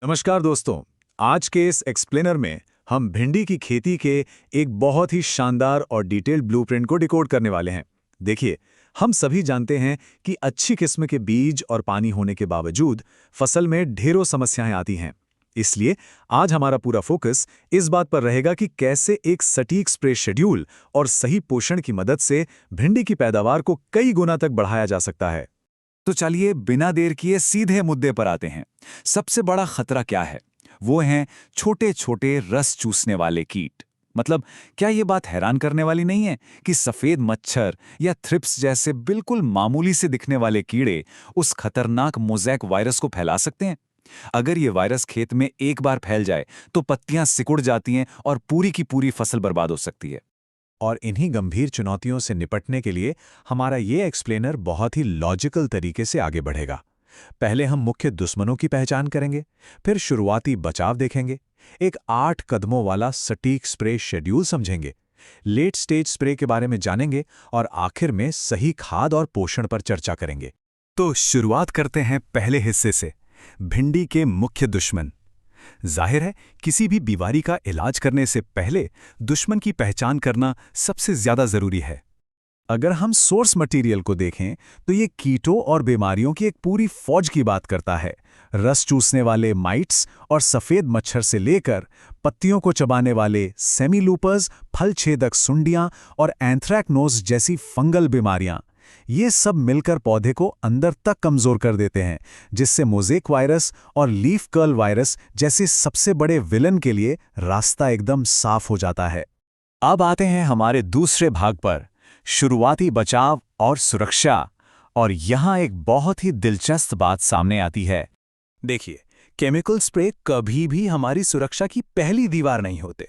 नमस्कार दोस्तों। आज के इस एक्सप्लेनर में हम भिंडी की खेती के एक बहुत ही शानदार और डिटेल्ड ब्लूप्रिंट को डिकोड करने वाले हैं। देखिए, हम सभी जानते हैं कि अच्छी किस्म के बीज और पानी होने के बावजूद फसल में ढेरों समस्याएं आती हैं। इसलिए आज हमारा पूरा फोकस इस बात पर रहेगा कि कैसे एक सटीक स्प्रे शेड्यूल और सही पोषण की मदद से भिंडी की पैदावार को कई गुना तक बढ़ाया जा सकता है। तो चलिए बिना देर किए सीधे मुद्दे पर आते हैं। सबसे बड़ा खतरा क्या है? वो हैं छोटे छोटे रस चूसने वाले कीट। मतलब क्या ये बात हैरान करने वाली नहीं है कि सफेद मच्छर या थ्रिप्स जैसे बिल्कुल मामूली से दिखने वाले कीड़े उस खतरनाक मोज़ेक वायरस को फैला सकते हैं? अगर ये वायरस खेत में एक बार फैल जाए तो पत्तियां सिकुड़ जाती हैं और पूरी की पूरी फसल बर्बाद हो सकती है। और इन्हीं गंभीर चुनौतियों से निपटने के लिए हमारा ये एक्सप्लेनर बहुत ही लॉजिकल तरीके से आगे बढ़ेगा। पहले हम मुख्य दुश्मनों की पहचान करेंगे, फिर शुरुआती बचाव देखेंगे, एक 8 कदमों वाला सटीक स्प्रे शेड्यूल समझेंगे, लेट स्टेज स्प्रे के बारे में जानेंगे और आखिर में सही खाद और पोषण पर चर्चा करेंगे। तो शुरुआत करते हैं पहले हिस्से से, भिंडी के मुख्य दुश्मन। जाहिर है, किसी भी बीमारी का इलाज करने से पहले दुश्मन की पहचान करना सबसे ज्यादा जरूरी है। अगर हम सोर्स मटेरियल को देखें तो ये कीटों और बीमारियों की एक पूरी फौज की बात करता है। रस चूसने वाले माइट्स और सफेद मच्छर से लेकर पत्तियों को चबाने वाले सेमीलूपर्स, फल छेदक सुंडियां और एंथ्रैक्नोज जैसी फंगल बीमारियां, ये सब मिलकर पौधे को अंदर तक कमजोर कर देते हैं, जिससे मोज़ेक वायरस और लीफ कर्ल वायरस जैसे सबसे बड़े विलन के लिए रास्ता एकदम साफ हो जाता है। अब आते हैं हमारे दूसरे भाग पर, शुरुआती बचाव और सुरक्षा। और यहाँ एक बहुत ही दिलचस्प बात सामने आती है। देखिए, केमिकल स्प्रे कभी भी हमारी सुरक्षा की पहली दीवार नहीं होते।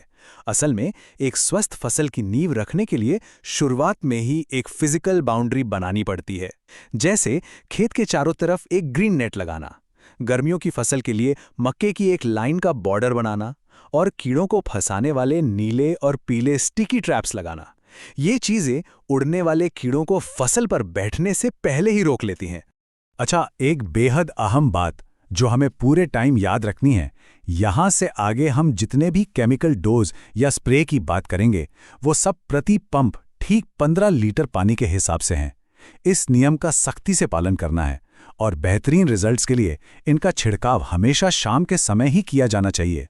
असल में एक स्वस्थ फसल की नींव रखने के लिए शुरुआत में ही एक फिजिकल बाउंड्री बनानी पड़ती है। जैसे खेत के चारों तरफ एक ग्रीन नेट लगाना, गर्मियों की फसल के लिए मक्के की एक लाइन का बॉर्डर बनाना और कीड़ों को फंसाने वाले नीले और पीले स्टिकी ट्रैप्स लगाना। ये चीजें उड़ने वाले कीड़ों को फसल पर बैठने से पहले ही रोक लेती हैं। अच्छा, एक बेहद अहम बात जो हमें पूरे टाइम याद रखनी है, यहाँ से आगे हम जितने भी केमिकल डोज या स्प्रे की बात करेंगे वो सब प्रति पंप ठीक 15 लीटर पानी के हिसाब से हैं। इस नियम का सख्ती से पालन करना है और बेहतरीन रिजल्ट्स के लिए इनका छिड़काव हमेशा शाम के समय ही किया जाना चाहिए।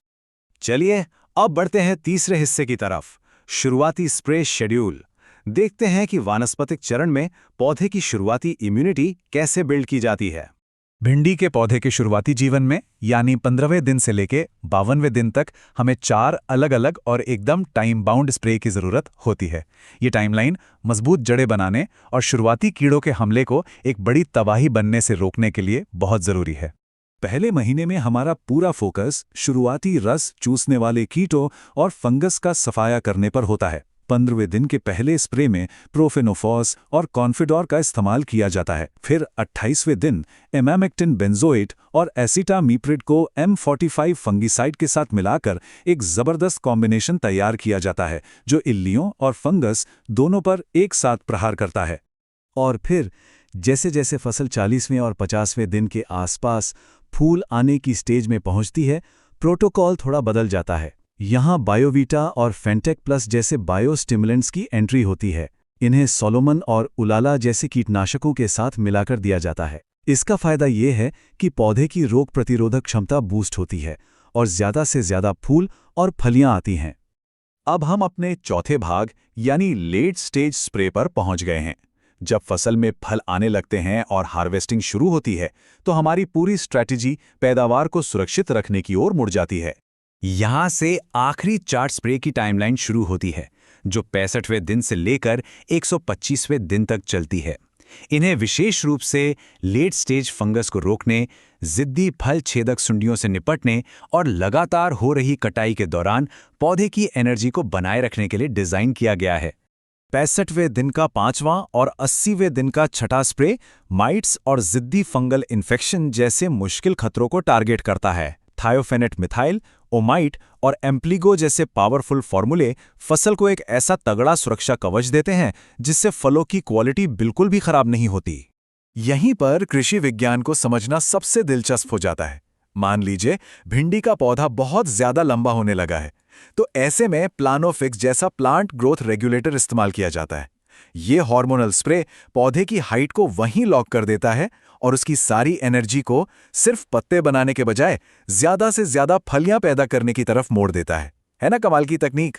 चलिए अब बढ़ते हैं तीसरे हिस्से की तरफ, शुरुआती स्प्रे शेड्यूल। देखते हैं कि वानस्पतिक चरण में पौधे की शुरुआती इम्यूनिटी कैसे बिल्ड की जाती है। भिंडी के पौधे के शुरुआती जीवन में यानी 15वें दिन से लेके 52वें दिन तक हमें 4 अलग अलग और एकदम टाइम बाउंड स्प्रे की ज़रूरत होती है। ये टाइमलाइन मजबूत जड़ें बनाने और शुरुआती कीड़ों के हमले को एक बड़ी तबाही बनने से रोकने के लिए बहुत ज़रूरी है। पहले महीने में हमारा पूरा फोकस शुरुआती रस चूसने वाले कीटों और फंगस का सफाया करने पर होता है। 15वें दिन के पहले स्प्रे में प्रोफेनोफॉस और कॉन्फिडोर का इस्तेमाल किया जाता है। फिर 28वें दिन इमामेक्टिन बेंजोएट और एसिटामिप्रिड को M45 फंगिसाइड के साथ मिलाकर एक जबरदस्त कॉम्बिनेशन तैयार किया जाता है, जो इल्लियों और फंगस दोनों पर एक साथ प्रहार करता है। और फिर जैसे जैसे फसल 40वें और 50वें दिन के आसपास फूल आने की स्टेज में पहुंचती है, प्रोटोकॉल थोड़ा बदल जाता है। यहाँ बायोवीटा और फेंटेक प्लस जैसे बायोस्टिमुलेंट्स की एंट्री होती है। इन्हें सोलोमन और उलाला जैसे कीटनाशकों के साथ मिलाकर दिया जाता है। इसका फायदा ये है कि पौधे की रोग प्रतिरोधक क्षमता बूस्ट होती है और ज़्यादा से ज़्यादा फूल और फलियां आती हैं। अब हम अपने चौथे भाग यानी लेट स्टेज स्प्रे पर पहुंच गए हैं। जब फसल में फल आने लगते हैं और हार्वेस्टिंग शुरू होती है, तो हमारी पूरी स्ट्रैटेजी पैदावार को सुरक्षित रखने की ओर मुड़ जाती है। यहाँ से आखिरी चार्ट स्प्रे की टाइमलाइन शुरू होती है, जो 65वें दिन से लेकर 125वें दिन तक चलती है। इन्हें विशेष रूप से लेट स्टेज फंगस को रोकने, जिद्दी फल छेदक सुंडियों से निपटने और लगातार हो रही कटाई के दौरान पौधे की एनर्जी को बनाए रखने के लिए डिजाइन किया गया है। 65वें दिन का 5वां और 80वें दिन का 6ठा स्प्रे माइट्स और जिद्दी फंगल इन्फेक्शन जैसे मुश्किल खतरों को टारगेट करता है। थायोफेनेट मिथाइल, ओमाइट और एम्प्लीगो जैसे पावरफुल फॉर्मूले फसल को एक ऐसा तगड़ा सुरक्षा कवच देते हैं जिससे फलों की क्वालिटी बिल्कुल भी खराब नहीं होती। यहीं पर कृषि विज्ञान को समझना सबसे दिलचस्प हो जाता है। मान लीजिए भिंडी का पौधा बहुत ज्यादा लंबा होने लगा है, तो ऐसे में प्लानोफिक्स जैसा प्लांट ग्रोथ रेगुलेटर इस्तेमाल किया जाता है। ये हार्मोनल स्प्रे पौधे की हाइट को वहीं लॉक कर देता है और उसकी सारी एनर्जी को सिर्फ पत्ते बनाने के बजाय ज्यादा से ज्यादा फलियां पैदा करने की तरफ मोड़ देता है ना कमाल की तकनीक।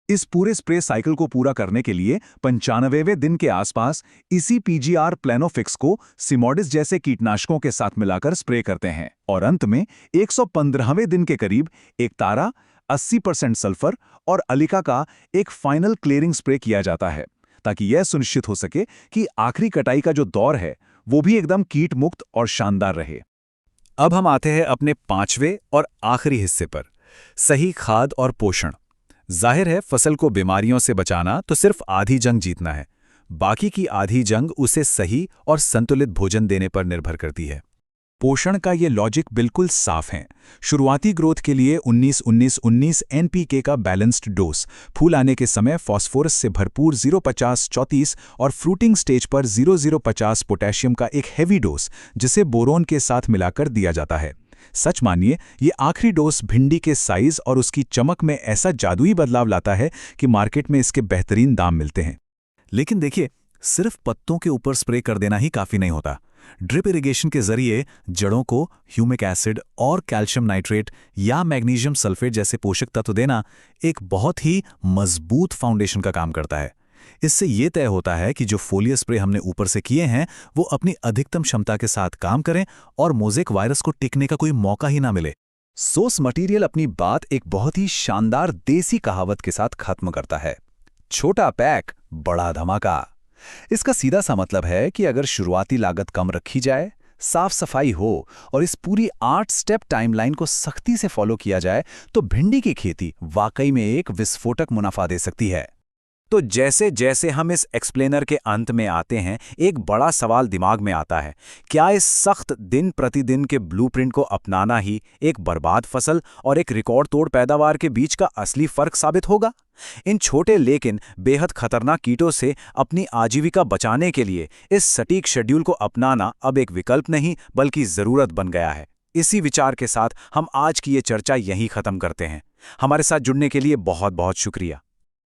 इस पूरे स्प्रे साइकिल को पूरा करने के लिए 95वें दिन के आसपास इसी पीजीआर प्लानोफिक्स को सिमोडिस जैसे कीटनाशकों के साथ मिलाकर स्प्रे करते हैं और अंत में 115वें दिन के करीब एक तारा, 80% सल्फर और अलिका का एक फाइनल क्लियरिंग स्प्रे किया जाता है, ताकि यह सुनिश्चित हो सके कि आखिरी कटाई का जो दौर है वो भी एकदम कीट मुक्त और शानदार रहे। अब हम आते हैं अपने 5वें और आखिरी हिस्से पर, सही खाद और पोषण। जाहिर है फसल को बीमारियों से बचाना तो सिर्फ आधी जंग जीतना है, बाकी की आधी जंग उसे सही और संतुलित भोजन देने पर निर्भर करती है। पोषण का ये लॉजिक बिल्कुल साफ है। शुरुआती ग्रोथ के लिए 19-19-19 एनपीके का बैलेंस्ड डोज, फूल आने के समय फॉस्फोरस से भरपूर 050-34 और फ्रूटिंग स्टेज पर 0050 पोटेशियम का एक हेवी डोज जिसे बोरोन के साथ मिलाकर दिया जाता है। सच मानिए ये आखिरी डोज भिंडी के साइज और उसकी चमक में ऐसा जादुई बदलाव लाता है कि मार्केट में इसके बेहतरीन दाम मिलते हैं। लेकिन देखिए, सिर्फ पत्तों के ऊपर स्प्रे कर देना ही काफी नहीं होता। ड्रिप इरिगेशन के जरिए जड़ों को ह्यूमिक एसिड और कैल्शियम नाइट्रेट या मैग्नीशियम सल्फेट जैसे पोषक तत्व देना एक बहुत ही मजबूत फाउंडेशन का काम करता है। इससे ये तय होता है कि जो फोलियर स्प्रे हमने ऊपर से किए हैं वो अपनी अधिकतम क्षमता के साथ काम करें और मोज़ेक वायरस को टिकने का कोई मौका ही ना मिले। सोर्स मटेरियल अपनी बात एक बहुत ही शानदार देसी कहावत के साथ खत्म करता है, छोटा पैक बड़ा धमाका। इसका सीधा सा मतलब है कि अगर शुरुआती लागत कम रखी जाए, साफ सफाई हो और इस पूरी 8 स्टेप टाइमलाइन को सख्ती से फॉलो किया जाए तो भिंडी की खेती वाकई में एक विस्फोटक मुनाफा दे सकती है। तो जैसे जैसे हम इस एक्सप्लेनर के अंत में आते हैं, एक बड़ा सवाल दिमाग में आता है, क्या इस सख्त दिन प्रतिदिन के ब्लूप्रिंट को अपनाना ही एक बर्बाद फसल और एक रिकॉर्ड तोड़ पैदावार के बीच का असली फर्क साबित होगा? इन छोटे लेकिन बेहद खतरनाक कीटों से अपनी आजीविका बचाने के लिए इस सटीक शेड्यूल को अपनाना अब एक विकल्प नहीं बल्कि जरूरत बन गया है। इसी विचार के साथ हम आज की ये चर्चा यहीं खत्म करते हैं। हमारे साथ जुड़ने के लिए बहुत बहुत शुक्रिया।